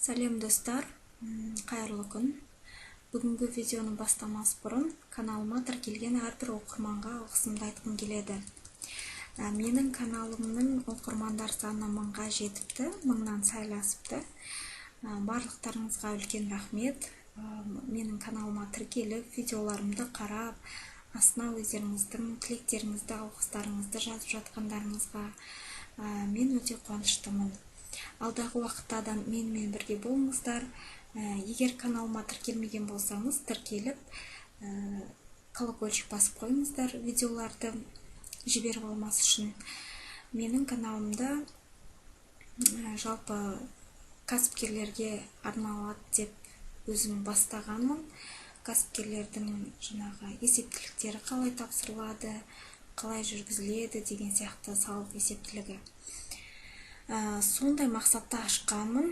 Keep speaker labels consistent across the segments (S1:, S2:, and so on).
S1: Сәлем достар, қайырлы күн. Бүгінгі видеоны бастамас бұрын каналыма тіркелген әрбір оқырманға алғысымды айтқым келеді. Менің каналымның оқырмандар саны 1000-ға жетіпті, 1000-нан сәл асыпты. Барлықтарыңызға үлкен рахмет. Менің каналыма тіркеліп, видеоларымды қарап, астына өздеріңіздің тілектеріңізді, алғыстарыңызды жазып жатқандарыңызға мен өте қуаныштымын. Алдағы уақытта да менімен бірге болыңыздар. Егер каналыма тіркелмеген болсаңыз, тіркеліп, колокольчик басып қойыңыздар видеоларды жіберіп алмас үшін. Менің каналымда жалпы кәсіпкерлерге арналады деп өзім бастағанмын. Кәсіпкерлердің жаңағы есептіліктері қалай тапсырылады, қалай жүргізіледі деген сияқты салық есептілігі. Сондай мақсатта ашқанмын.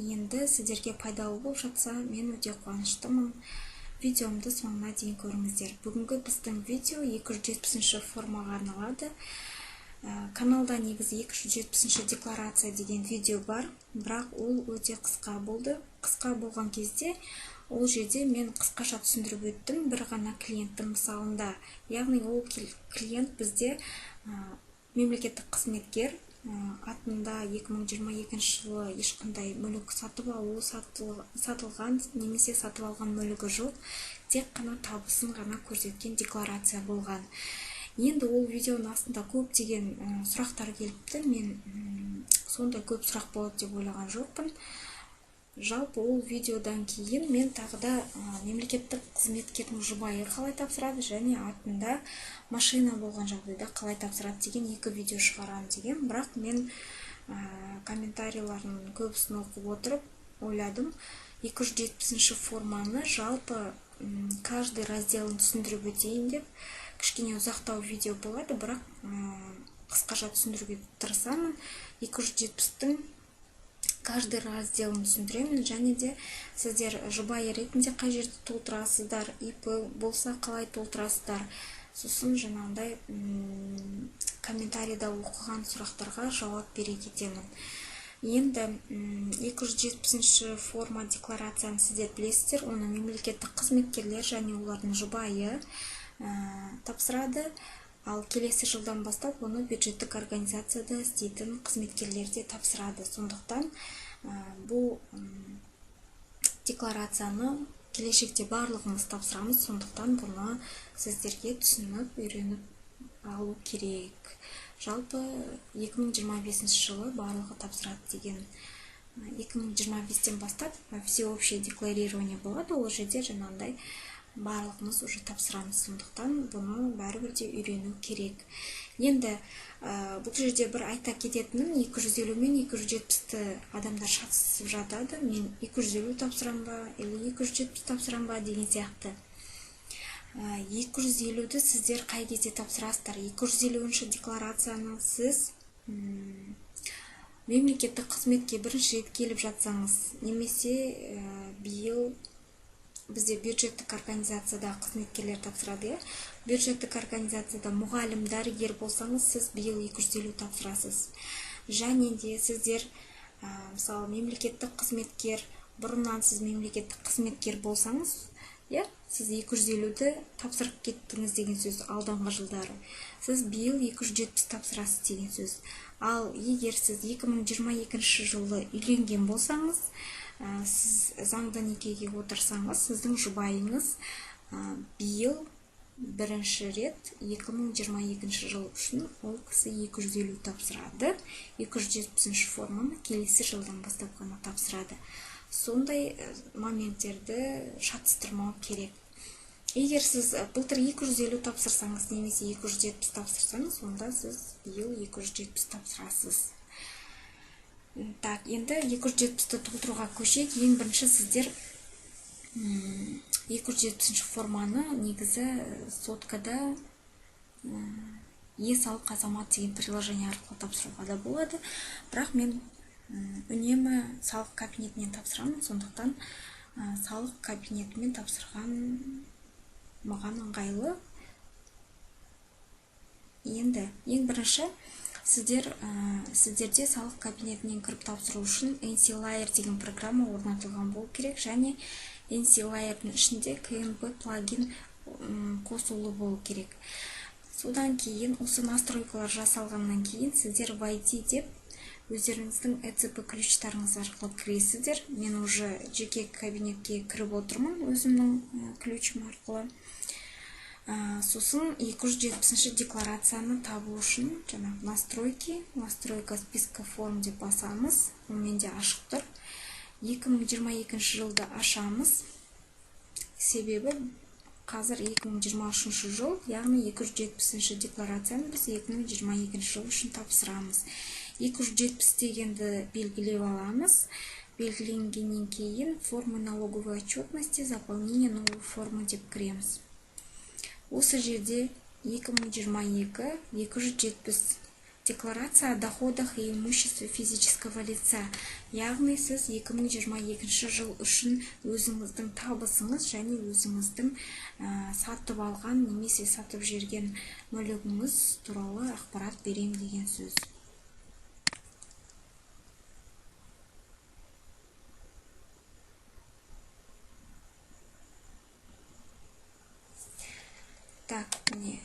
S1: Енді сіздерге пайдалы болып жатса, мен өте қуаныштымын. Видеомды соңына дейін көріңіздер. Бүгінгі біздің видео 270-ші формаға арналады. Каналда негізі 270-ші декларация деген видео бар, бірақ ол өте қысқа болды. Қысқа болған кезде ол жерде мен қысқаша түсіндіріп өттім бір ғана клиенттің мысалында. Яғни ол клиент бізде мемлекеттік қызметкер, атында 2022 жылы ешқандай мүлік сатып алу, сатылған немесе сатып алған мүлігі жоқ, тек қана табысын ғана көрсеткен декларация болған. Енді ол видеоның астында көптеген сұрақтар келіпті. Мен сондай көп сұрақ болады деп ойлаған жоқпын. Жалпы ол видеодан кейін мен тағы да мемлекеттік қызметкердің жұбайы қалай тапсырады және артында машина болған жағдайда қалай тапсырады деген 2 видео шығарамын деген. Бірақ мен комментарийлардың көбісін оқып отырып ойладым, 270-ші форманы жалпы каждый разделін түсіндіріп өтейін деп. Кішкене ұзақтау видео болады, бірақ қысқаша түсіндіруге тырысамын. 270-тің каждый разделін түсіндіремін, және де сіздер жұбайы ретінде қай жерде толтырасыздар, ИП болса қалай толтырасыздар. Сосын жаңағыдай комментарийда оқыған сұрақтарға жауап бере кетемін. Енді 270-ші форма декларацияны сіздер білесіздер, оны мемлекеттік қызметкерлер және олардың жұбайы тапсырады. Ал келесі жылдан бастап оны бюджеттік организацияда істейтін қызметкерлер де тапсырады. Сондықтан бұл декларацияны келешекте барлығымыз тапсырамыз. Сондықтан бұны сіздерге түсініп, үйреніп алу керек. Жалпы 2025 жылы барлығы тапсырады деген. 2025-тен бастап всеобщее декларирование болады. Ол жерде жаңағыдай барлығымыз уже тапсырамыз. Сондықтан бұны бәрібір де үйрену керек. Енді бұл жерде бір айта кететінім, 250 мен 270-ті адамдар шатысып жатады. Мен 250 тапсырам ба, или 270 тапсырам ба деген сияқты. 250-ді сіздер қай кезде тапсырасыздар? 250-ші декларацияны сіз мемлекеттік қызметке бірінші рет келіп жатсаңыз, немесе биыл бізде бюджеттік организацияда қызметкерлер тапсырады. Бюджеттік организацияда мұғалім, дәрігер болсаңыз, сіз биыл 250 тапсырасыз. Және де сіздер, мысалы, мемлекеттік қызметкер, бұрыннан сіз мемлекеттік қызметкер болсаңыз, сіз 250-ді тапсырып кеттіңіз деген сөз алданғы жылдары. Сіз биыл 270 тапсырасыз деген сөз. Ал егер сіз 2022 жылы үйленген болсаңыз, сіз заңды некеге отырсаңыз, сіздің жұбайыңыз биыл бірінші рет 2022 жыл үшін ол кісі 250 тапсырады. 270-ші форманы келесі жылдан бастап қана тапсырады. Сондай моменттерді шатыстырмау керек. Егер сіз былтыр 250 тапсырсаңыз, немесе 270 тапсырсаңыз, онда сіз биыл 270 тапсырасыз. Так, енді 270-ті толтыруға көшейік. Ең бірінші сіздер 270-ші форманы негізі соткада е-салық азамат деген приложение арқылы тапсыруға да болады. Бірақ мен үнемі салық кабинетінен тапсырамын, сондықтан салық кабинетімен тапсырған маған ыңғайлы. Енді ең бірінші сіздерде салық кабинетінен кіріп тапсыру үшін NCLayer деген программа орнатылған болу керек, және NCLayer'дың ішінде KNP плагин қосулы болу керек. Содан кейін осы настройкалар жасалғаннан кейін сіздер войти деп өздеріңіздің ECP ключтарыңыз арқылы кіресіздер. Мен уже жеке кабинетке кіріп отырмын өзімнің ключім арқылы. Сосын 270 декларацияны табу үшін жаңағы настройка списка форм деп басамыз. Ол менде ашық тұр. 2022 жылды ашамыз. Себебі қазір 2023 жыл, яғни 270 декларацияны біз 2022 жыл үшін тапсырамыз. 270 дегенді белгілеп аламыз. Белгіленгеннен кейін формы налоговой отчетности, заполнение новой формы деп кіреміз. Осы жерде 2022-270 декларация о доходах и имуществе физического лица. Яғни сіз 2022 жыл үшін өзіңіздің табысыңыз және өзіңіздің сатып алған немесе сатып жерген мүлігіңіз туралы ақпарат берем деген сөз. Так, міне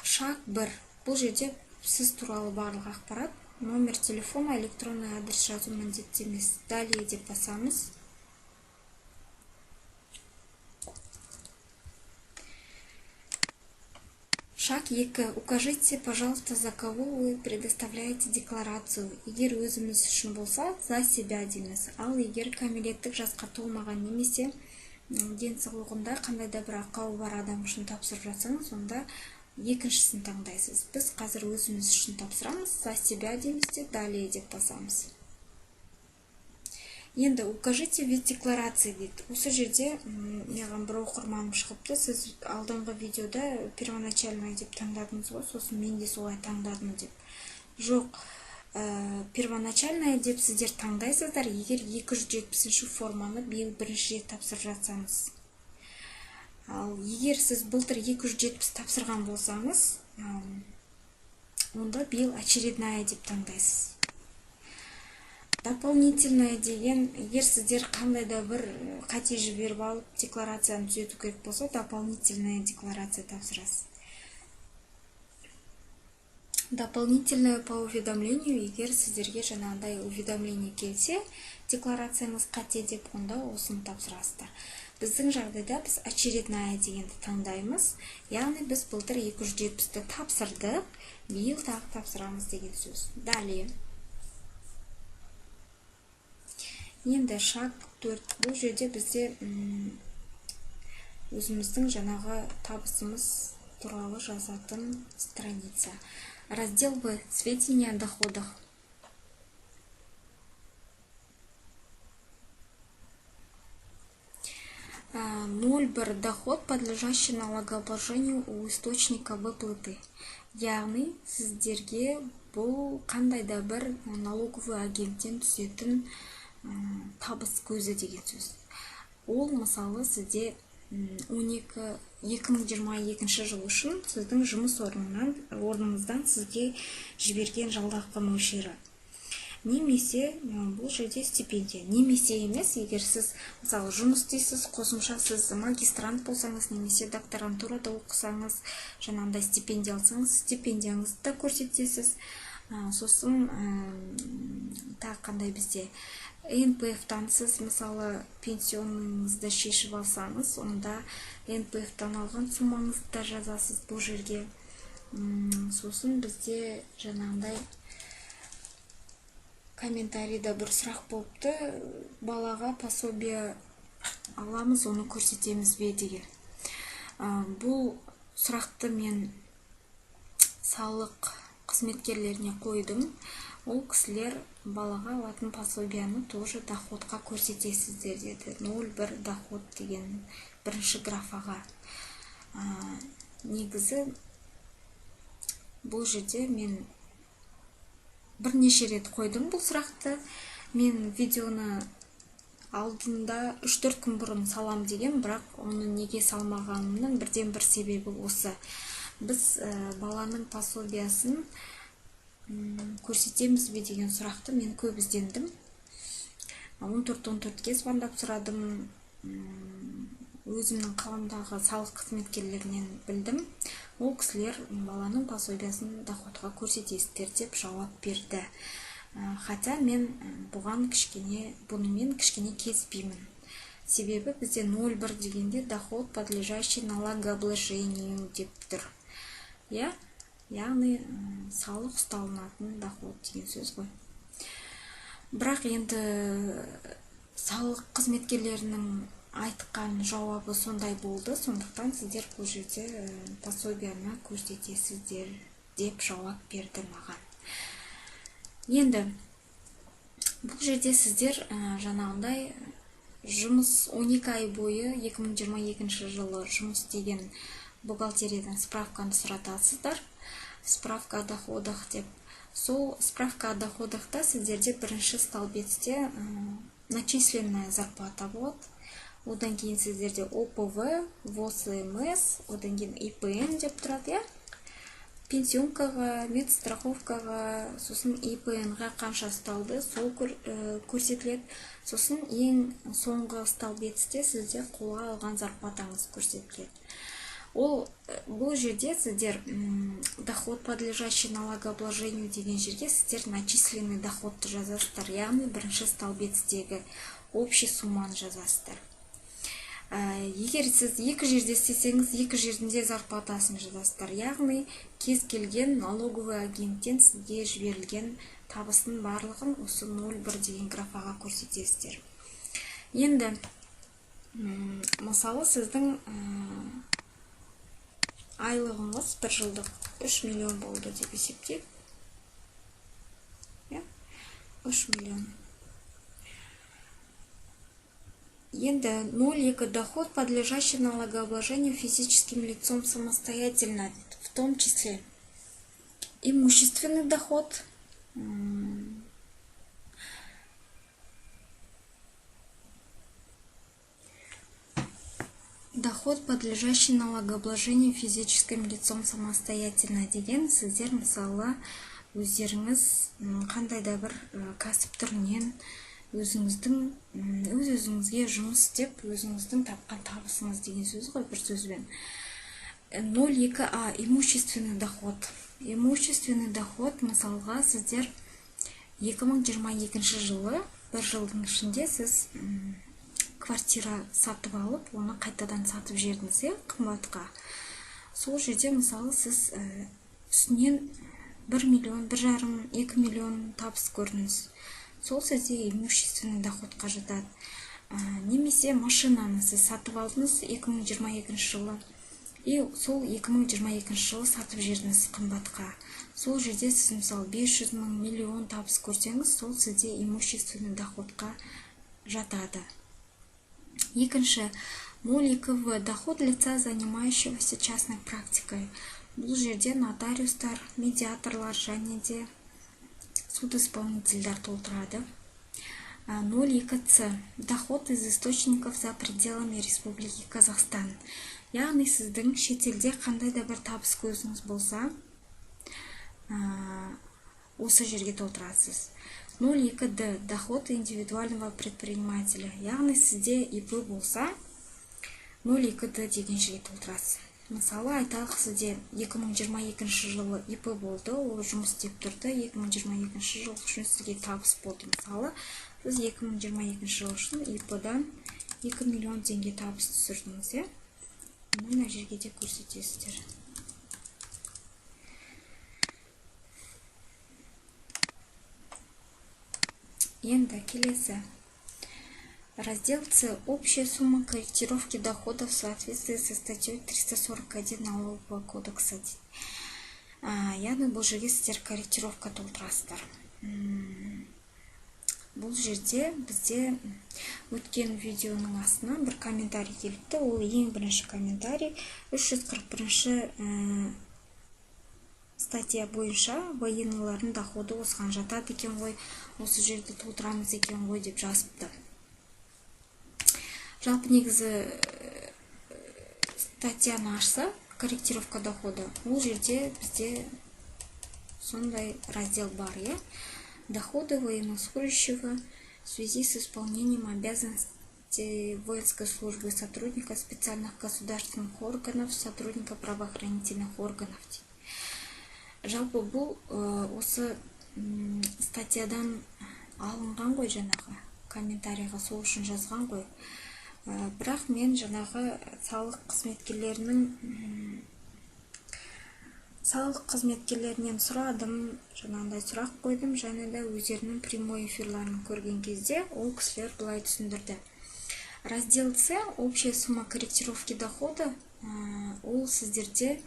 S1: шаг 1. Бұл жерде сіз туралы барлық ақпарат, номер телефона, электронный адрес жазу міндетті емес. Далее деп басамыз. Шаг 2. Укажите, пожалуйста, за кого вы предоставляете декларацию. Егер өзіміз үшін болса, за себя дейміз. Ал егер кәмелеттік жасқа толмаған немесе денсаулығында қандай да бір ақауы бар адам үшін тапсырып жатсаңыз, сонда екіншісін таңдайсыз. Біз қазір өзіміз үшін тапсырамыз, за себя дейміз де, далее деп басамыз. Енді укажите вид декларации дейді. Осы жерде маған бір оқырманым шығыпты. Сіз алдыңғы видеода первоначальная деп таңдадыңыз ғой, сосын мен де солай таңдадым деп. Жоқ, первоначальная деп сіздер таңдайсыздар, егер 270 форманы биыл бірінші рет тапсырып жатсаңыз. Ал егер сіз былтыр 270 тапсырған болсаңыз, онда биыл очередная деп таңдайсыз. Дополнительная деген, егер сіздер қандай да бір қате жіберіп алып декларацияны түзету керек болса, дополнительная декларация тапсырасыз. Дополнительное по уведомлению, егер сіздерге жаңағыдай уведомление келсе, декларацияңыз қате деп, онда осыны тапсырасыздар. Біздің жағдайда біз очередная дегенді таңдаймыз. Яғни біз былтыр 270-ті тапсырдық, биыл тағы тапсырамыз деген сөз. Далее. Енді шаг 4. Бұл жерде бізде өзіміздің жаңағы табысымыз туралы жазатын страница. Раздел В. Сведения о доходах. Ноль бір доход, подлежащий налогообложению у источника выплаты. Яғни сіздерге бұл қандай да бір налоговый агенттен түсетін табыс көзі деген сөз. Ол мысалы сізде 2022 жыл үшін сіздің жұмыс орныңыздан сізге жіберген жалақы мөлшері. Немесе бұл жерде стипендия. Немесе емес, егер сіз мысалы жұмыс істейсіз, қосымша сіз магистрант болсаңыз, немесе докторантурада оқысаңыз, жаңағыдай стипендия алсаңыз, стипендияңызды да көрсетесіз. Сосын тағы қандай бізде НПФ-тан сіз мысалы пенсионыңызды шешіп алсаңыз, онда НПФ-тан алған суммаңызды да жазасыз бұл жерге. Сосын бізде жаңағыдай комментарийда бір сұрақ болыпты, балаға пособие аламыз, оны көрсетеміз бе деген. Бұл сұрақты мен салық қызметкерлеріне қойдым. Ол кісілер балаға алатын пособияны тоже доходқа көрсетесіздер деді. 0,1 доход деген бірінші графаға. Негізі бұл жерде мен бірнеше рет қойдым бұл сұрақты. Мен видеоны алдында 3-4 күн бұрын салам деген, бірақ оны неге салмағанымның бірден бір себебі осы. Біз баланың пособиясын көрсетеміз бе деген сұрақты мен көп іздендім. 14-14-ке звондап сұрадым. Өзімнің қаламдағы салық қызметкерлерінен білдім. Ол кісілер баланың пособиясын доходқа көрсетесіздер деп жауап берді. Хотя мен бұнымен кішкене келіспеймін. Себебі бізде 0,1 дегенде доход, подлежащий налогообложению деп тұр. Яғни салық ұсталынатын доход деген сөз ғой. Бірақ енді салық қызметкерлерінің айтқан жауабы сондай болды, сондықтан сіздер бұл жерде пособияны көрсетесіздер деп жауап берді маған. Енді бұл жерде сіздер жаңағындай жұмыс 12 ай бойы 2022 жылы жұмыс істеген бухгалтериядан справканы сұратасыздар. Справка о доходах деп. Сол справка о доходахта сіздерде бірінші столбецте начисленная зарплата болады. Одан кейін сіздерде ОПВ, ВОС-МС, одан кейін ИПН деп тұрады, пенсионкаға, медстраховкаға, сосын ИПН-ға қанша сталды, сол көрсетіледі. Сосын ең соңғы столбецте сізде қолға алған зарплатаңыз көрсетіледі. Бұл жерде сіздер доход, подлежащий налогообложению деген жерге сіздер начисленный доходты жазасыздар, яғни бірінші столбецтегі общий сумманы жазасыздар. Егер сіз екі жерде істесеңіз, екі жерінде зарплатасын жазасыздар, яғни кез келген налоговый агенттен сізге жіберілген табыстың барлығын осы 0,1 деген графаға көрсетесіздер. Енді мысалы сіздің айлығыңыз бір жылдық 3 миллион болды деп есептейік. 3 миллион. Енді 0,2 доход, подлежащий налогообложению физическим лицом самостоятельно, в том числе имущественный доход, доход, подлежащий налогообложению физическим лицом самостоятельно деген сіздер мысалы өздеріңіз қандай да бір кәсіп түрінен өзіңізге жұмыс істеп, өзіңіздің тапқан табысыңыз деген сөз ғой бір сөзбен. 0,2А имущественный доход. Имущественный доход мысалға сіздер 2022 жылы бір жылдың ішінде сіз квартира сатып алып, оны қайтадан сатып жердіңіз, қымбатқа. Сол жерде мысалы сіз үстінен 1 миллион, 1,5, 2 миллион табыс көрдіңіз. Сол сізде имущественный доходқа жатады. Немесе машинаны сіз сатып алдыңыз 2022 жылы. И сол 2022 жылы сатып жердіңіз қымбатқа. Сол жерде сіз мысалы 500 мың, миллион табыс көрсеңіз, сол сізде имущественный доходқа жатады. Екінші, 0,2В доход лица, занимающегося частной практикой. Бұл жерде нотариустар, медиаторлар және де судоисполнительдер толтырады. 0,2С доход из источников за пределами Республики Казахстан. Яғни сіздің шетелде қандай да бір табыс көзіңіз болса, осы жерге толтырасыз. 0,2Д доход индивидуального предпринимателя. Яғни сізде ИП болса, 0,2Д деген жерге толтырасыз. Мысалы, айталық сізде 2022 жылы ИП болды, ол жұмыс істеп тұрды, 2022 жыл үшін сізге табыс болды. Мысалы, сіз 2022 жыл үшін ИП-дан 2 миллион теңге табыс түсірдіңіз, мына жерге де көрсетесіздер. Енді келесі. Раздел С. Общая сумма корректировки доходов в соответствии со статьей 341 Налогового кодекса. Яғни бұл жерге сіздер корректировка толтырасыздар. Бұл жерде бізде өткен видеоның астына бір комментарий келіпті. Ол ең бірінші комментарий 341 статья бойынша военныйлардың доходы осыған жатады екен ғой, осы жерде толтырамыз екен ғой деп жазыпты. Жалпы негізі статьяны ашса, корректировка дохода, ол жерде бізде сондай раздел бар, иә. Доходы военнослужащего в связи с исполнением обязанностей воинской службы сотрудника специальных государственных органов, сотрудника правоохранительных органов. Жалпы бұл осы статьядан алынған ғой, жаңағы комментарийға сол үшін жазған ғой. Бірақ мен жаңағы салық қызметкерлерінен сұрадым, жаңағындай сұрақ қойдым, және де өздерінің прямой эфирларын көрген кезде ол кісілер былай түсіндірді. Раздел С, общая сумма корректировки дохода, ол сіздерде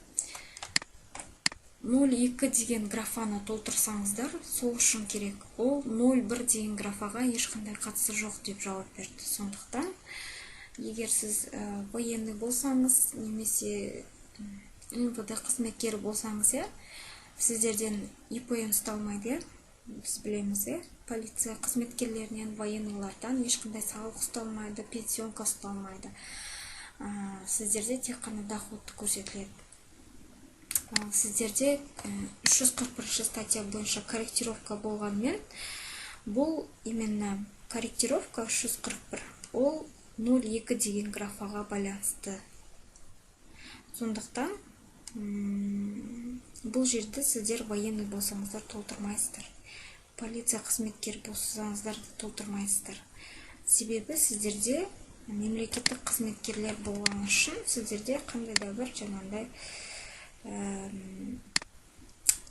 S1: 0,2 деген графаны толтырсаңыздар, сол үшін керек. Ол 0,1 деген графаға ешқандай қатысы жоқ деп жауап берді. Сондықтан, егер сіз военный болсаңыз, немесе МВД қызметкері болсаңыз, сіздерден ИП-ін ұсталмайды, біз білеміз, полиция қызметкерлерінен, военныйлардан ешқандай салық ұсталмайды, пенсионка ұсталмайды. Сіздерде тек қана доходты көрсетіледі. Сіздерде 341 статья бойынша корректировка болғанмен, бұл именно корректировка 341, ол 0,2 деген графаға байланысты. Сондықтан, бұл жерде сіздер военный болсаңыздар толтырмайсыздар. Полиция қызметкер болсаңыздар толтырмайсыздар. Себебі сіздерде мемлекеттік қызметкерлер болған үшін сіздерде қандай да бір жаңағындай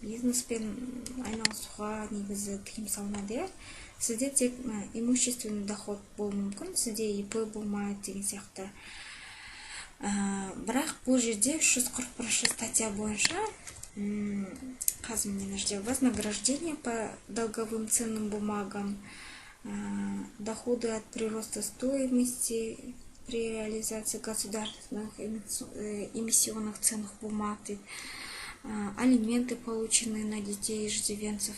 S1: бизнеспен айналысуға негізі тыйым салынады. Сізде тек имущественный доход болуы мүмкін, сізде ИП болмайды деген сияқты. Бірақ бұл жерде 341 статья бойынша вознаграждение по долговым ценным бумагам, доходы от прироста стоимости при реализации государственных эмиссионных ценных бумаг, алименты, полученные на детей иждивенцев.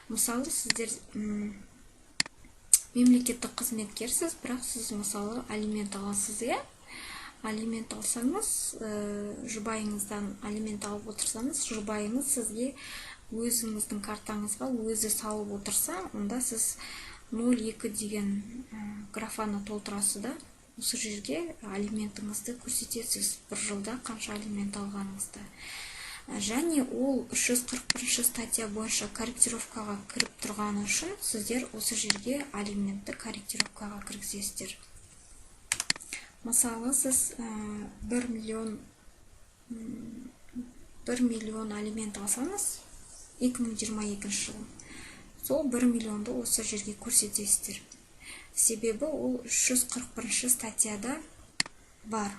S1: Мысалы, сіздер мемлекеттік қызметкерсіз, бірақ сіз мысалы алимент аласыз, алимент алсаңыз, жұбайыңыздан алимент алып отырсаңыз, жұбайыңыз сізге өзіңіздің картаңызға өзі салып отырса, онда сіз 0,2 деген графаны толтырасыз да, осы жерге алиментіңізді көрсетесіз, бір жылда қанша алимент алғаныңызды. Және ол 341 статья бойынша корректировкаға кіріп тұрғаны үшін сіздер осы жерге алиментті корректировкаға кіргізесіздер. Мысалы, сіз 1 миллион алимент алсаңыз, 2022 жылы, сол 1 миллионды осы жерге көрсетесіздер. Себебі ол 341 статьяда бар.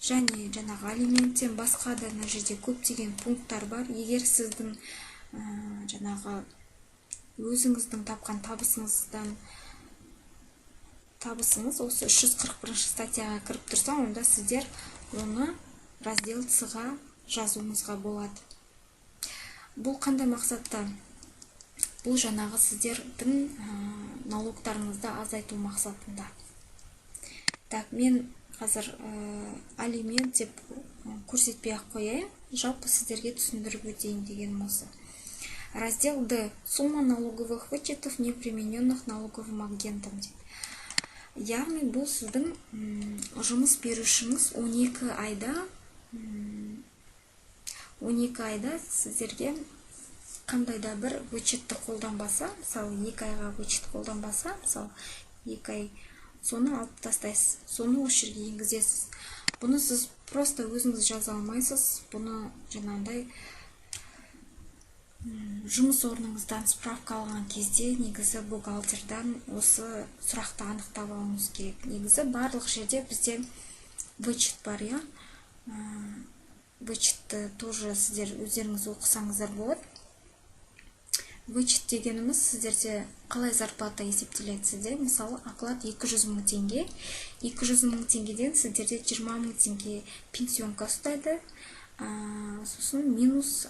S1: Және жаңағы алименттен басқа да мына жерде көптеген пункттар бар. Егер сіздің жаңағы өзіңіздің тапқан табысыңыз осы 341 статьяға кіріп тұрса, онда сіздер оны раздел С-ға жазуыңызға болады. Бұл қандай мақсатта? Бұл жаңағы сіздердің налогтарыңызды азайту мақсатында. Так, мен қазір алимент деп көрсетпей ақ қояйын, жалпы сіздерге түсіндіріп өтейін деген осы. Раздел Д. Сумма налоговых вычетов, непримененных налоговым агентом. Яғни бұл сіздің жұмыс берушіңіз 12 айда сіздерге қандай да бір вычетті қолданбаса, мысалы 2 айға вычет қолданбаса, мысалы 2 ай, соны алып тастайсыз, соны осы жерге енгізесіз. Бұны сіз просто өзіңіз жаза алмайсыз, бұны жаңағындай жұмыс орныңыздан справка алған кезде негізі бухгалтердан осы сұрақты анықтап алуыңыз керек. Негізі барлық жерде бізде вычет бар, вычетті тоже сіздер өздеріңіз оқысаңыздар болады. Вычет дегеніміз сіздерде қалай зарплата есептеледі сізде. Мысалы, оклад 200 мың теңге. 200 мың теңгеден сіздерде 20 мың теңге пенсионка ұстайды. Сосын минус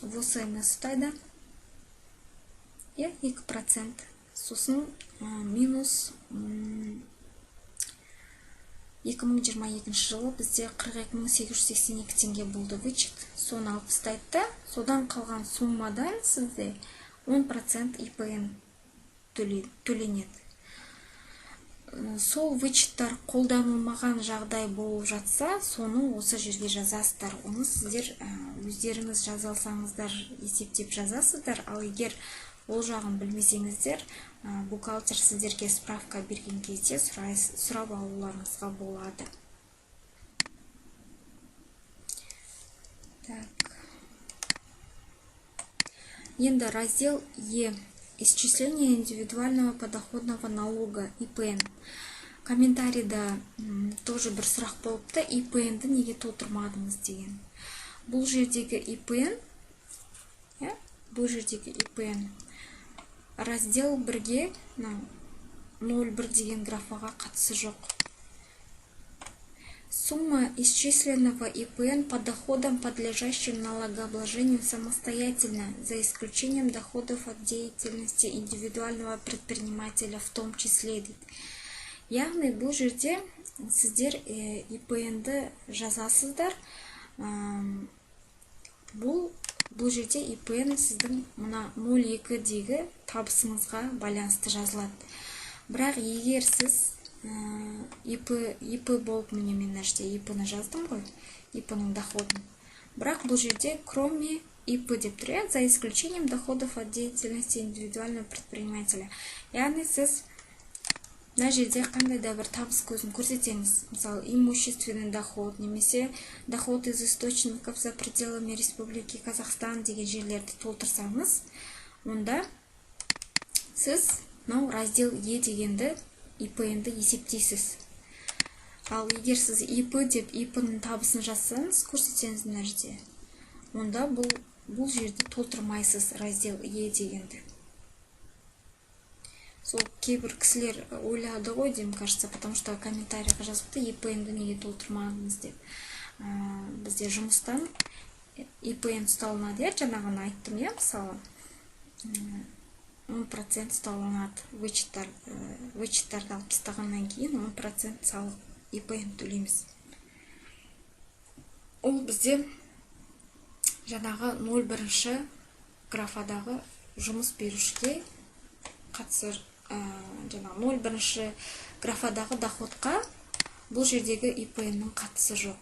S1: ВСМ ұстайды. 2%. Сосын минус 2022 жылы бізде 42.882 теңге болды вычет. Соны алып тастайды да, содан қалған суммадан сізде 10% ИПН төленеді. Сол вычеттар қолданылмаған жағдай болып жатса, соны осы жерге жазасыздар. Оны сіздер өздеріңіз жаза алсаңыздар, есептеп жазасыздар. Ал егер ол жағын білмесеңіздер, бухгалтер сіздерге справка берген кезде сұрап алуларыңызға болады. Енді раздел Е. Исчисление индивидуального подоходного налога ИПН. Комментарийда тоже бір сұрақ болыпты, ИПНді неге толтырмадыңыз деген. Бұл жердегі ИПН, раздел 1-ге 01 деген графаға қатысы жоқ. Сумма исчисленного ИПН по доходам, подлежащим налогообложению самостоятельно, за исключением доходов от деятельности индивидуального предпринимателя в том числе. Яғни бұл жерде сіздер ИПНді жазасыздар. Бұл жерде ИПН сіздің мына 02-дегі табысыңызға байланысты жазылады. Бірақ егер сіз ИП болып, міне мен нәрсе ИП-ны жаздым ғой, ИП-ның доходын. Бірақ бұл жерде кроме ИП деп тұр, за исключением доходов от деятельности индивидуального предпринимателя. Яғни сіз мына жерде қандай да бір табыс көзін көрсетеңіз, мысалы имущественный доход, немесе доход из источников за пределами Республики Казахстан деген жерлерді толтырсаңыз, онда сіз раздел Е дегенді ИПНді есептейсіз. Ал егер сіз ИП деп ИП-ның табысын жазсаңыз, көрсетсеңіз мына жерде, онда бұл жерді толтырмайсыз раздел Е дегенді. Сол кейбір кісілер ойлады ғой, деймін, кажется, потому что комментарийға жазыпты, ИПНді неге толтырмадыңыз деп. Бізде жұмыстан ИПН ұсталынады, жаңағыны айттым, мысалы 10% ұсталынады, вычеттарды алып тастағаннан кейін 10% салық ИПН төлейміз. Ол бізде жаңағы 01-ші графадағы жұмыс берушіге қатысыр, жаңағы 01-ші графадағы доходқа бұл жердегі ИПН-ның қатысы жоқ.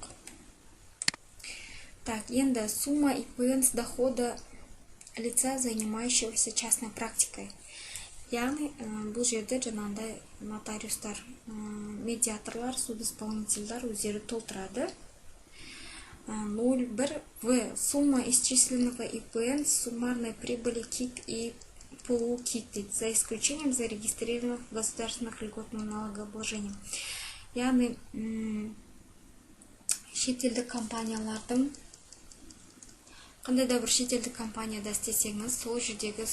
S1: Так, енді сумма ИПН с дохода лица, занимающегося частной практикой. Яғни бұл жерде жаңағындай нотариустар, медиаторлар, судисполнительдар өздері толтырады. 01 В. Сумма исчисленного ИПН с суммарной прибыли КИК и ПУ КИК за исключением зарегистрированных государственных льготных налогообложений. Яғни шетелдік компаниялардың, қандай да бір шетелдік компанияда істесеңіз, сол жердегі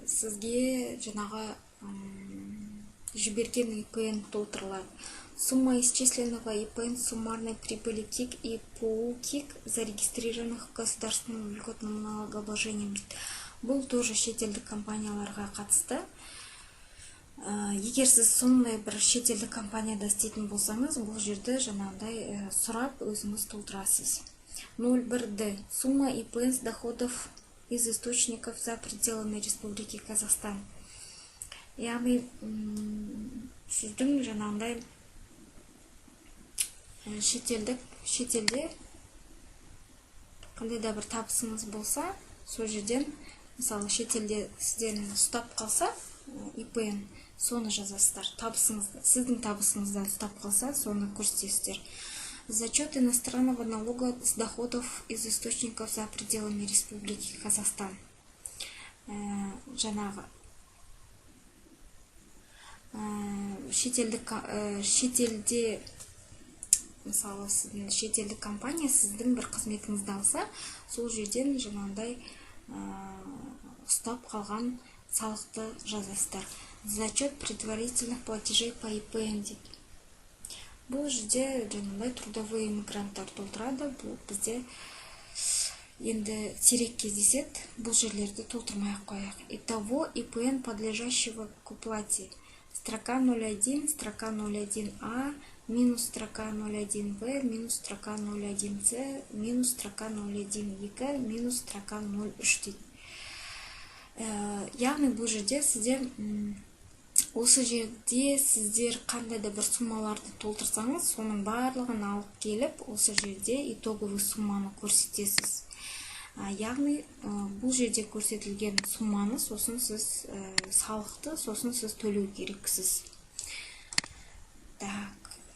S1: сізге жаңағы жіберген ИПН толтырылады. Сумма исчисленного ИПН суммарной прибыли КИК и ПУ КИК, зарегистрированных государственным льготным налогообложением. Бұл тоже шетелдік компанияларға қатысты. Егер сіз сондай бір шетелдік компанияда істейтін болсаңыз, бұл жерді жаңағыдай сұрап өзіңіз толтырасыз. 01D. Сумма ИПН с доходов из источников за пределами Республики Казахстан. Яғни сіздің жаңағыдай шетелде қандай да бір табысыңыз болса, сол жерден, мысалы шетелде сізден ұстап қалса ИПН, соны жазасыздар. Сіздің табысыңыздан ұстап қалса, соны көрсетесіздер. Зачет иностранного налога с доходов из источников за пределами Республики Казахстан. Жаңағы шетелде, мысалы шетелдік компания сіздің бір қызметіңізді алса, сол жерден жаңағыдай ұстап қалған салықты жазасыздар. Зачет предварительных платежей по ИПН дейді. Бұл жерде жаңағыдай трудовые мигранттар толтырады. Бұл бізде енді сирек кездеседі. Бұл жерлерді толтырмай-ақ қояйық. Итого ИПН подлежащего к уплате строка 01, строка 01А, минус строка 01В, минус строка 01С, минус строка 01.2, минус строка 03 дейді. Яғни бұл жерде сіздер осы жерде сіздер қандай да бір суммаларды толтырсаңыз, соның барлығын алып келіп, осы жерде итоговый сумманы көрсетесіз. Яғни бұл жерде көрсетілген сумманы, сосын сіз салықты, сосын сіз төлеу керексіз.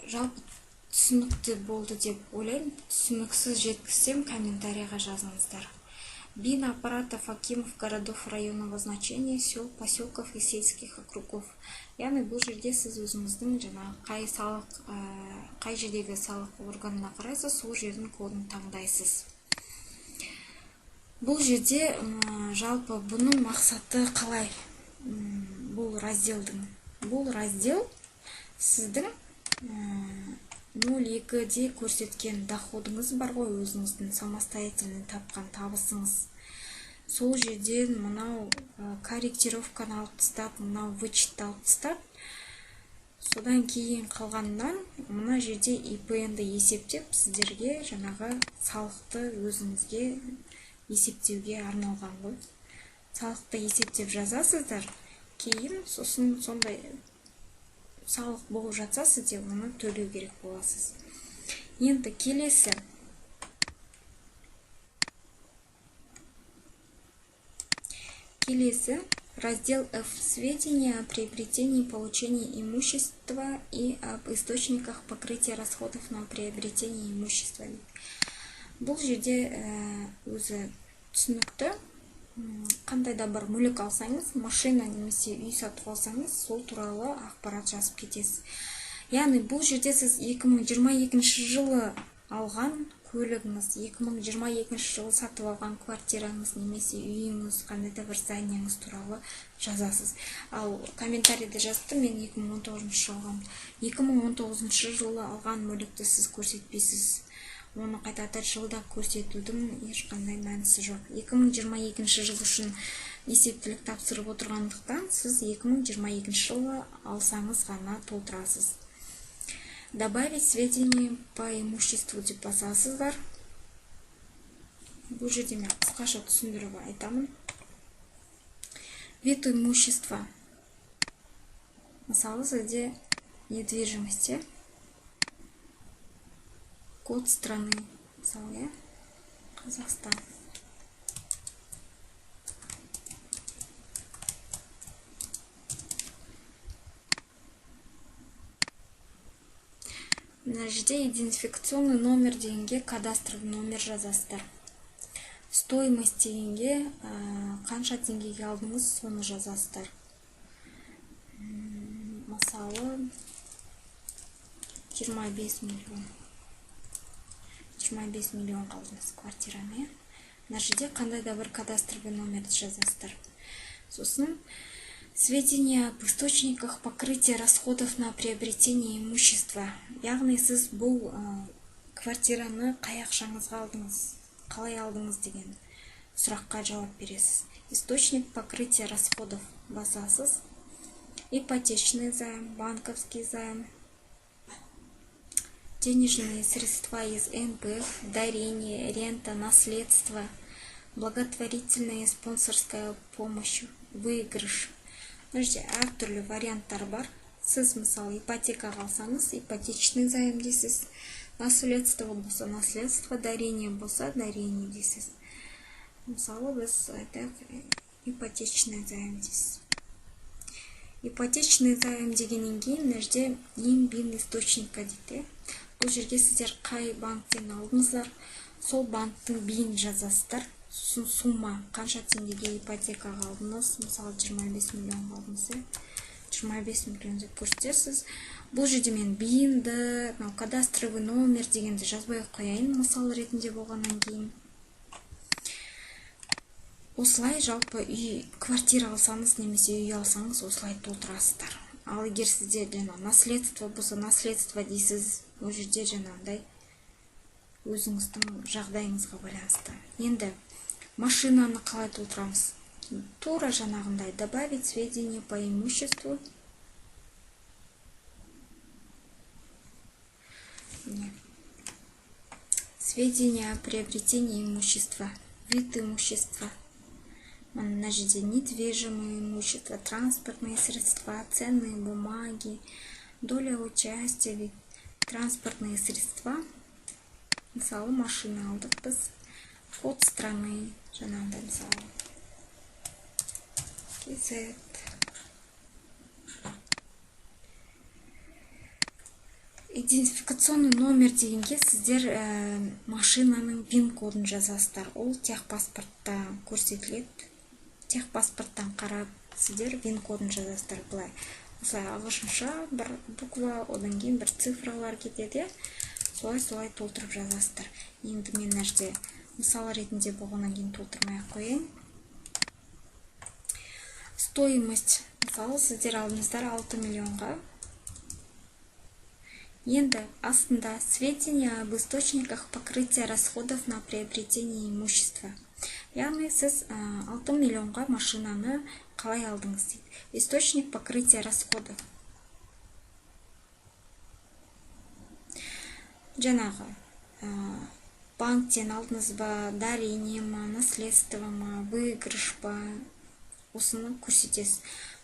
S1: Жалпы түсінікті болды деп ойлаймын. Түсініксіз жеткізсем комментарийға жазыңыздар. БИН аппаратов Акимов городов районного значения, сел, поселков и сельских округов. Яғни бұл жерде сіз өзіңіздің қай жердегі салық органына қарайсыз, сол жердің кодын таңдайсыз. Бұл жерде жалпы бұның мақсаты қалай? Бұл раздел сіздің 02-де көрсеткен доходыңыз бар ғой, өзіңіздің самостоятельный тапқан табысыңыз. Сол жерден мынау корректировканы алып тастап, мынау вычетті алып тастап, содан кейін қалғаннан мына жерде ИПН-ді есептеп, сіздерге жаңағы салықты өзіңізге есептеуге арналған ғой. Салықты есептеп жазасыздар, кейін сосын сондай салық болып жатса, сізде оны төлеу керек боласыз. Енді келесі раздел F. Сведения о приобретении и получении имущества и об источниках покрытия расходов на приобретение имущества. Бұл жерде өзі түсінікті. Қандай да бір мүлік алсаңыз, машина немесе үй сатып алсаңыз, сол туралы ақпарат жазып кетесіз. Яғни бұл жерде сіз 2022 жылы алған көлігіңіз, 2022 жылы сатып алған квартираңыз немесе үйіңіз, қандай да бір зданиеңіз туралы жазасыз. Ал комментарийде жазыпты, мен 2019 жылы алған. 2019 жылы алған мүлікті сіз көрсетпейсіз. Оны қайтадан жылда көрсетудің ешқандай мәнісі жоқ. 2022 жыл үшін есептілік тапсырып отырғандықтан, сіз 2022 жылы алсаңыз ғана толтырасыз. Добавить сведения по имуществу деп басасыздар. Бұл жерде мен қысқаша түсіндіріп айтамын. Вид имущества. Мысалы, сізде недвижимости. Код страны, мысалы, Қазақстан. Мына жерде идентификационный номер дегенге кадастровый номер жазасыздар. Стоимость дегенге қанша теңгеге алдыңыз, соны жазасыздар. Мысалы, 25 миллион. 25 миллион қалдыңыз квартираны. Мына жерде қандай да бір кадастровый номерді жазасыздар. Сосын сведения об источниках покрытия расходов на приобретение имущества. Яғни сіз бұл квартираны қай ақшаңызға алдыңыз, қалай алдыңыз деген сұраққа жауап бересіз. Источник покрытия расходов басасыз. Ипотечный займ, банковский займ, денежные средства из НПФ, дарение, рента, наследство, благотворительная спонсорская помощь, выигрыш. Әртүрлі варианттар бар. Сіз, мысалы, ипотека алсаңыз, ипотечный займ дейсіз. Наследство болса, наследство, дарение болса, дарение дейсіз. Мысалы, біз айтайық, ипотечный займ дейсіз. Ипотечный займ дегеннен кейін мына жерде еңбин источникка дейді. Бұл жерге сіздер қай банктен алдыңыздар, сол банктың бейін жазасыздар. Сумма, қанша теңгеге ипотекаға алдыңыз, мысалы 25 миллион алдыңыз, 25 миллион деп көрсетесіз. Бұл жерде мен бейінді, кадастровый номер дегенді жазбай қояйын, мысал ретінде болғаннан кейін. Осылай жалпы үй, квартира алсаңыз немесе үй алсаңыз, осылай толтырасыздар. Ал егер сізде наследство болса, наследство дейсіз, ол жерде жаңағыдай өзіңіздің жағдайыңызға байланысты. Енді машинаны қалай толтырамыз? Тура жаңағындай добавить сведения по имуществу. Міне. Сведения о приобретении имущества, вид имущества. Мына жерде недвижимое имущество, транспортные средства, ценные бумаги, доля участия, вид, транспортные средства. Мысалы, машина алдық біз, код страны, жаңағыдай мысалы. KZ. Идентификационный номер дегенге сіздер машинаның VIN кодын жазасыздар. Ол техпаспортта көрсетіледі. Техпаспорттан қарап сіздер VIN кодын жазасыздар. Былай. Осылай ағылшынша бір буква, одан кейін бір цифралар кетеді. Солай толтырып жазасыздар. Енді мен мына жерде мысал ретінде болғаннан кейін толтырмай қояйын. Стоимость, мысалы, сіздер алдыңыздар 6 миллионға. Енді астында сведения об источниках покрытия расходов на приобретение имущества. Яғни сіз 6 миллионға машинаны қалай алдыңыз дейді. Источник покрытия расходов. Жаңағы банктен алдыңыз ба, дарение ма, наследство ма, выигрыш ба, осыны көрсетесіз.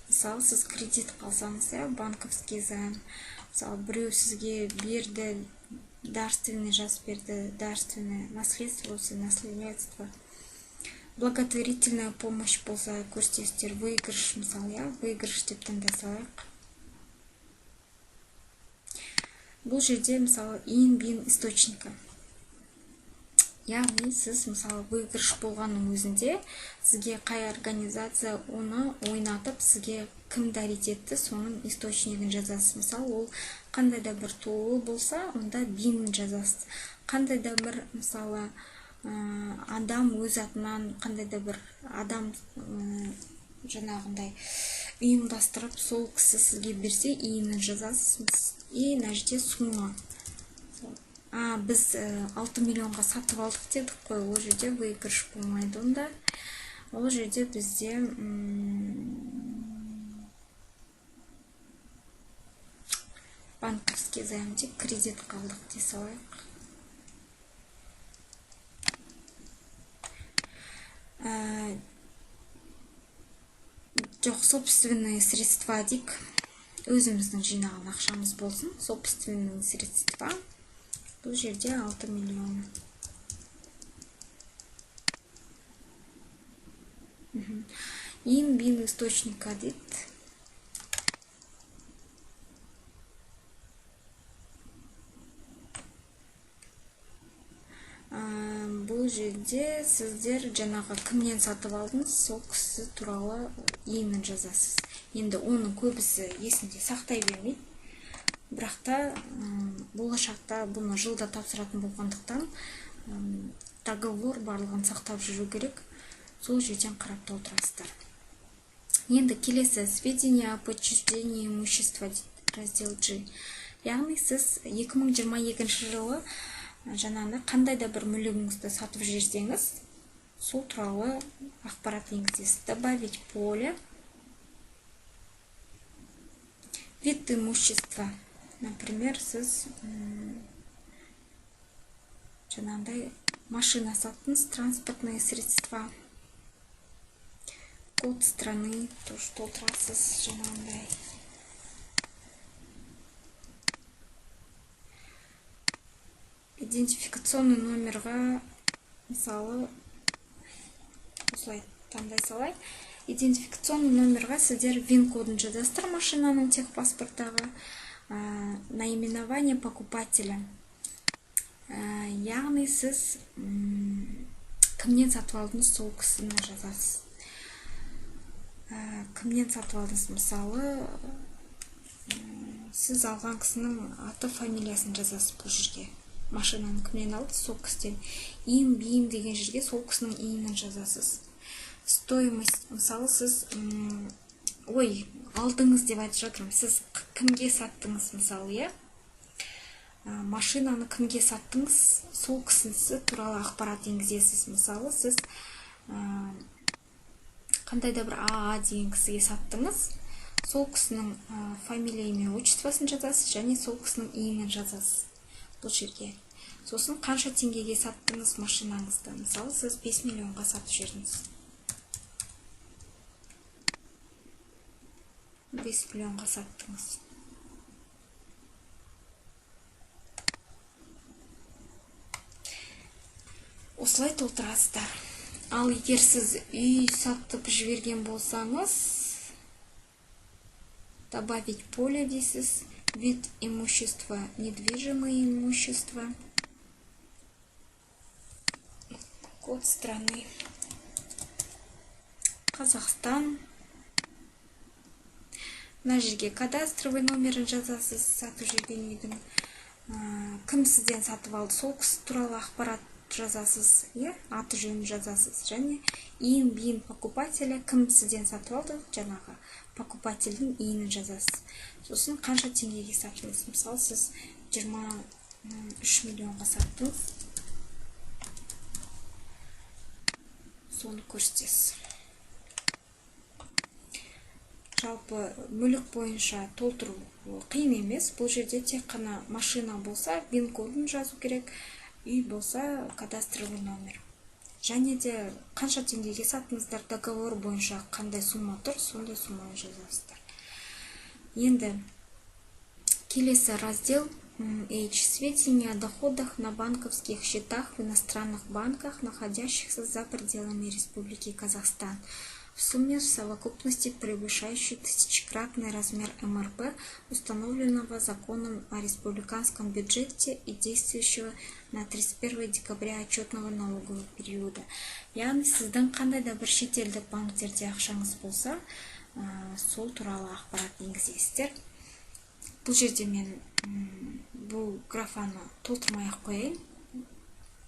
S1: Мысалы, сіз кредит қалсаңыз, банковский займ. Мысалы, біреу сізге берді, дарственный жазып берді, дарственное наследство, наследство. Благотворительная помощь болса көрсетесіздер, выигрыш, мысалы, выигрыш деп таңдай салайық. Бұл жерде, мысалы, ин источника. Яғни сіз, мысалы, выигрыш болғанның өзінде сізге қай организация оны ойнатып, сізге кім дарит етті, соның источнигін жазасыз. Мысалы, ол қандай да бір толы болса, онда бин жазасыз. Қандай да бір, мысалы, адам өз атынан, қандай да бір адам жаңағындай ұйымдастырып, сол кісі сізге берсе, иінін жазасыз. И мына жерде сумма. Біз 6 миллионға сатып алдық дедік қой, ол жерде выигрыш болмайды онда. Ол жерде бізде банковский займде кредит қалдық дей салайық. Жоқ, собственные средства дейік. Өзіміздің жинаған ақшамыз болсын. Собственные средства. Бұл жерде 6 миллион. Ин бин источника дейді. Бұл жерде сіздер жаңағы кімнен сатып алдыңыз, сол кісі туралы иінін жазасыз. Енді оның көбісі есінде сақтай бермейді. Бірақ та болашақта бұны жылда тапсыратын болғандықтан договор барлығын сақтап жүру керек. Сол жерден қарап толтырасыздар. Енді келесі сведения о подчуждении имущества раздел G. Яғни сіз 2022 жылы жаңағыдай қандай да бір мүлігіңізді сатып жіберсеңіз, сол туралы ақпарат енгізесіз. Добавить поле. Вид имущества. Например, сіз жаңағыдай машина саттыңыз, транспортные средства. Код страны тоже толтырасыз жаңағыдай. Идентификационный номерға, мысалы, осылай таңдай салай. Идентификационный номерға сіздер VIN кодын жазасыздар машинаның техпаспорттағы. Наименование покупателя. Яғни сіз кімнен сатып алдыңыз, сол кісіні жазасыз. Кімнен сатып алдыңыз, мысалы, сіз алған кісінің аты, фамилиясын жазасыз бұл жерге. Машинаны кімнен алды, сол кісіден. Ин бин деген жерге сол кісінің иінін жазасыз. Стоимость, мысалы, сіз алдыңыз деп айтып жатырмын. Сіз кімге саттыңыз, мысалы, машинаны кімге саттыңыз, сол кісісі туралы ақпарат енгізесіз. Мысалы, сіз қандай да бір АА деген кісіге саттыңыз, сол кісінің фамилия, имя, отчествосын жазасыз, және сол кісінің иінін жазасыз. бұл жерге. Сосын қанша теңгеге саттыңыз машинаңызды? Мысалы, сіз 5 миллионға сатып жүрдіңіз. 5 миллионға саттыңыз. Осылай толтырасыздар. Ал егер сіз үй сатып жіберген болсаңыз, добавить поле дейсіз, вид имущества, недвижимое имущество, код страны, Қазақстан. Мына жерге кадастровый номерін жазасыз, сатып жүрген үйдің. Кім сізден сатып алды, сол кісі туралы ақпарат жазасыз, аты жөнін жазасыз. Және иін биін покупателя, кім сізден сатып алды, жаңағы покупательдің иінін жазасыз. Сосын қанша теңгеге саттыңыз? Мысалы, сіз 23 миллионға саттыңыз. Соны көрсетесіз. Жалпы мүлік бойынша толтыру қиын емес. Бұл жерде тек қана машина болса, бин кодын жазу керек, үй болса кадастровый номер. Және де қанша теңгеге саттыңыздар, договор бойынша қандай сумма тұр, сондай сумманы жазасыздар. Енді келесі раздел H. Сведения о доходах на банковских счетах в иностранных банках, находящихся за пределами Республики Казахстан, в сумме в совокупности превышающей тысячекратный размер МРП, установленного законом о республиканском бюджете и действующего на 31 декабря отчетного налогового периода. Яғни сіздің қандай да бір шетелдік банктерде ақшаңыз болса, сол туралы ақпарат енгізесіздер. Бұл жерде мен бұл графаны толтырмай-ақ қояйын.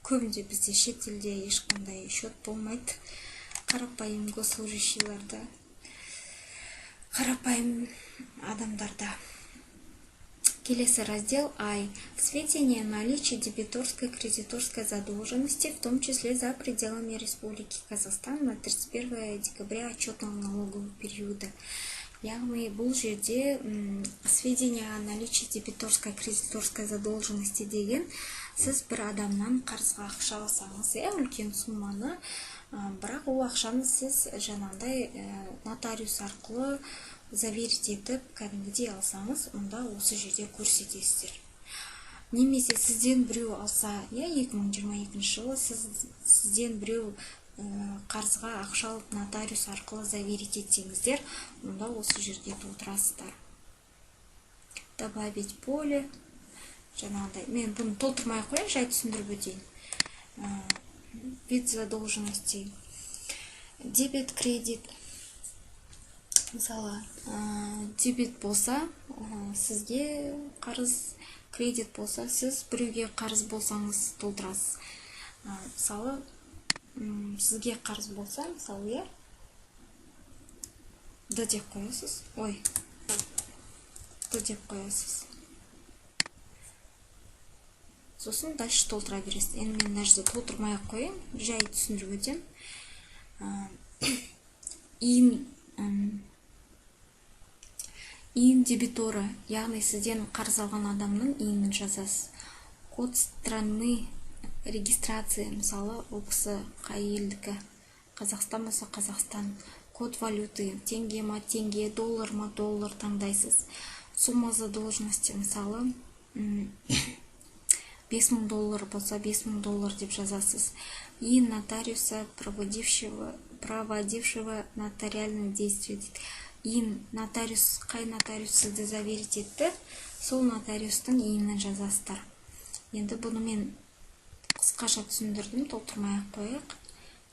S1: Көбінде бізде шетелде ешқандай счет болмайды. Қарапайым госслужащийларда, қарапайым адамдарда. Келесі раздел I. Сведения о наличии дебиторской кредиторской задолженности, в том числе за пределами Республики Казахстан на 31 декабря отчетного налогового периода. Яғни бұл жерде сведения о наличии дебиторской кредиторской задолженности деген, сіз бір адамнан қарызға ақша алсаңыз, үлкен сумманы, бірақ ол ақшаны сіз жаңағыдай нотариус арқылы заверить етіп, кәдімгідей алсаңыз, онда осы жерде көрсетесіздер. Немесе сізден біреу алса, 2022 жылы сізден біреу қарызға ақша алып нотариус арқылы заверить етсеңіздер, онда осы жерде толтырасыздар. Добавить поле. Жаңағыдай, мен бұны толтырмай қояйын, жай түсіндіріп өтейін. Вид задолженностей. Дебет, кредит. Мысалы, дебет болса, сізге қарыз, кредит болса, сіз біреуге қарыз болсаңыз толтырасыз. Мысалы, сізге қарыз болса, мысалы, Д деп қоясыз. Д деп қоясыз. Сосын дальше толтыра бересіз. Енді мен мына жерде толтырмай-ақ қояйын, жай түсіндіріп өтем. Иін дебиторы, яғни сізден қарыз алған адамның иінін жазасыз. Код страны регистрация, мысалы, ол кісі қай елдікі, Қазақстан болса Қазақстан. Код валюты, теңге ма теңге, доллар ма доллар таңдайсыз. Сумма задолженности, мысалы, 5000 доллар болса 5000 доллар деп жазасыз. И нотариуса, проводившего нотариальное действие. И нотариус, қай нотариус сізді заверить етті, сол нотариустың иінін жазасыздар. Енді бұны мен қысқаша түсіндірдім, толтырмай-ақ қояйық.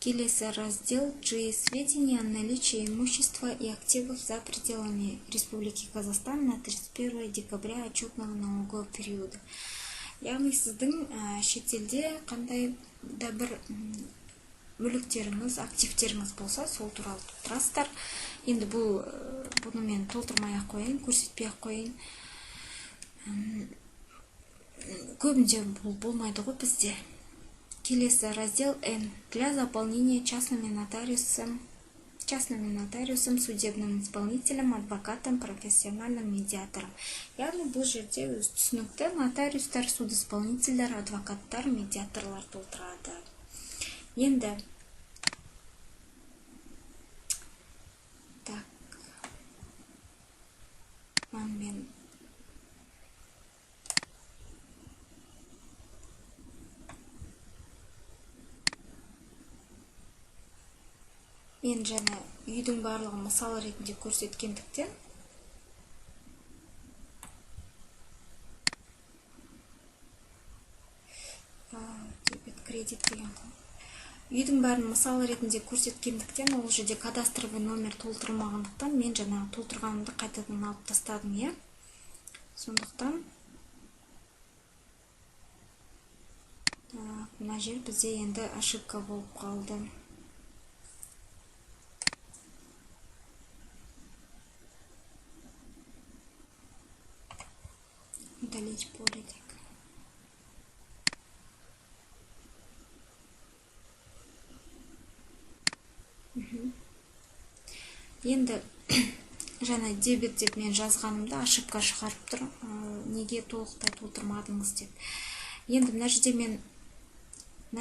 S1: Келесі раздел G. Сведения о наличии имущества и активов за пределами Республики Казахстан на 31 декабря отчетного налогового периода. Яғни сіздің шетелде қандай да бір мүліктеріңіз, активтеріңіз болса, сол туралы толтырасыздар. Енді бұны мен толтырмай-ақ қояйын, көрсетпей-ақ қояйын. Көбінде бұл болмайды ғой бізде. Келесі раздел N. Для заполнения частными частным нотариусом, судебным исполнителем, адвокатом, профессиональным медиатором. Яғни бұл жерде өз түсінікті нотариустар, судисполнительдер, адвокаттар, медиаторлар толтырады. Енді мен жаңа үйдің барлығын мысал ретінде көрсеткендіктен дебет кредит деген үйдің бәрін мысал ретінде көрсеткендіктен ол жерде кадастровый номер толтырылмағандықтан мен жаңағы толтырғанымды қайтадан алып тастадым, иә. Сондықтан мына жер бізде енді ошибка болып қалды. Удалить поле. Енді жаңа дебет деп мен жазғанымда ошибка шығарып тұр. Неге толықтай толтырмадыңыз деп. Енді мына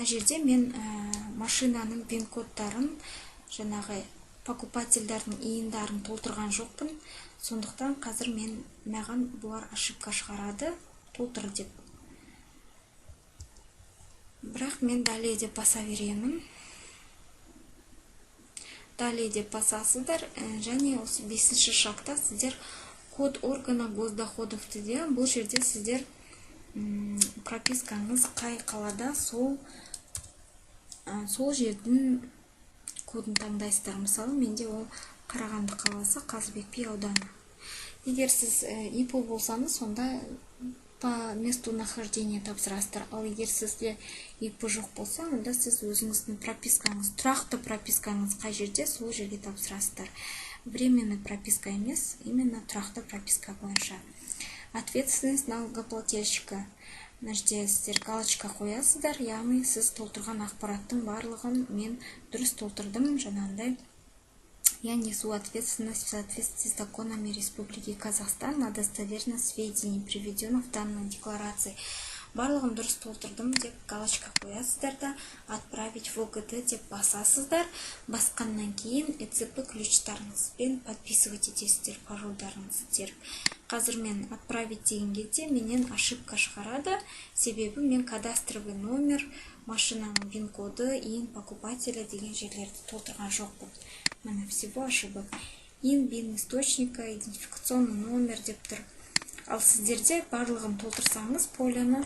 S1: жерде мен машинаның пин-кодтарын, жаңағы покупательдердің иіндарын толтырған жоқпын. Сондықтан қазір маған бұлар ошибка шығарады, толтыр деп. Бірақ мен далее деп баса беремін. Далее деп басасыздар, және осы 5-ші шақта сіздер код органа госдоходовты де, бұл жерде сіздер пропискаңыз қай қалада сол жердің кодын таңдайсыздар. Мысалы, менде ол Қарағанды қаласы, Қазыбек би ауданы. Егер сіз ИПО болсаңыз, сонда по месту нахождения тапсырасыздар. Ал егер сізде ИПО жоқ болса, онда сіз өзіңіздің пропискаңыз, тұрақты пропискаңыз қай жерде, сол жерге тапсырасыздар. Временный прописка емес, именно тұрақты прописка бойынша. Ответственность налогоплательщика. Мына жерде сіздер галочка қоясыздар, яғни сіз толтырған ақпараттың барлығын мен дұрыс толтырдым, жаңағындай. Я несу ответственность в соответствии с законами Республики Казахстан на достоверность сведений, приведенных в данной декларации. Барлығын дұрыс толтырдым деп галочка қоясыздар да, отправить в ОГД деп басасыздар. Басқаннан кейін ЭЦП ключтарыңызбен подписывать етесіздер, парольдарыңызды теріп. Қазір мен отправить деген кезде менен ошибка шығарады. Себебі мен кадастровый номер, машинаның пин-коды, иін покупателя деген жерлерді толтырған жоқпын. Міне всего ошибок. Иін бин источника, идентификационный номер деп тұр. Ал сіздерде барлығын толтырсаңыз, полені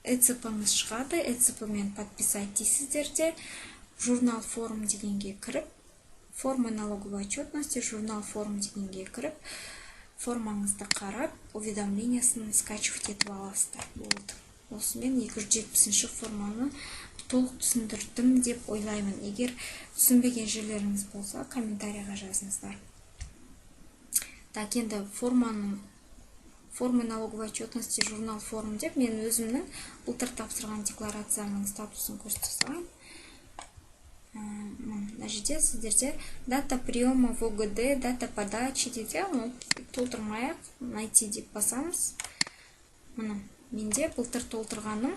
S1: ЭЦП-ңыз шығады. ЭЦП-мен подписать дейсіздерде, журнал форм дегенге кіріп, форма налоговой отчетности, журнал форм дегенге кіріп, формаңызды қарап, уведомлениясын скачивать етіп аласыздар. Болды. Осымен 270-ші форманы толық түсіндірдім деп ойлаймын. Егер түсінбеген жерлеріңіз болса, комментарияға жазыңыздар. Так, енді формы налоговой отчетности, журнал форм деп, мен өзімнің былтыр тапсырған декларацияның статусын көрсетсем. Мына жерде сіздерде дата приема в ОГД, дата подачи дейді, толтырмай-ақ найти деп басамыз. Мына менде былтыр толтырғаным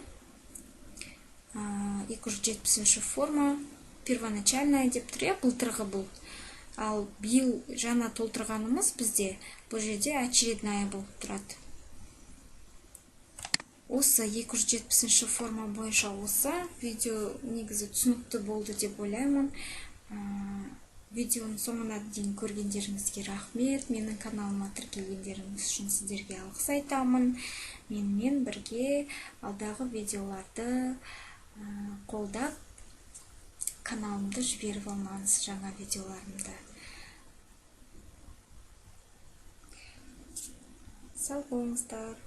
S1: 270-ші форма, первоначальная деп тұр, былтырғы бұл. Ал биыл жаңа толтырғанымыз бізде бұл жерде очередная болып тұрады. Осы 270-ші форма бойынша осы видео негізі түсінікті болды деп ойлаймын. Видеоның соңына дейін көргендеріңізге рахмет. Менің каналыма тіркелгендеріңіз үшін сіздерге алғыс айтамын. Менімен бірге алдағы видеоларды қолдап каналымды жіберіп алмаңыз, жаңа видеоларымды. Сау болыңыздар.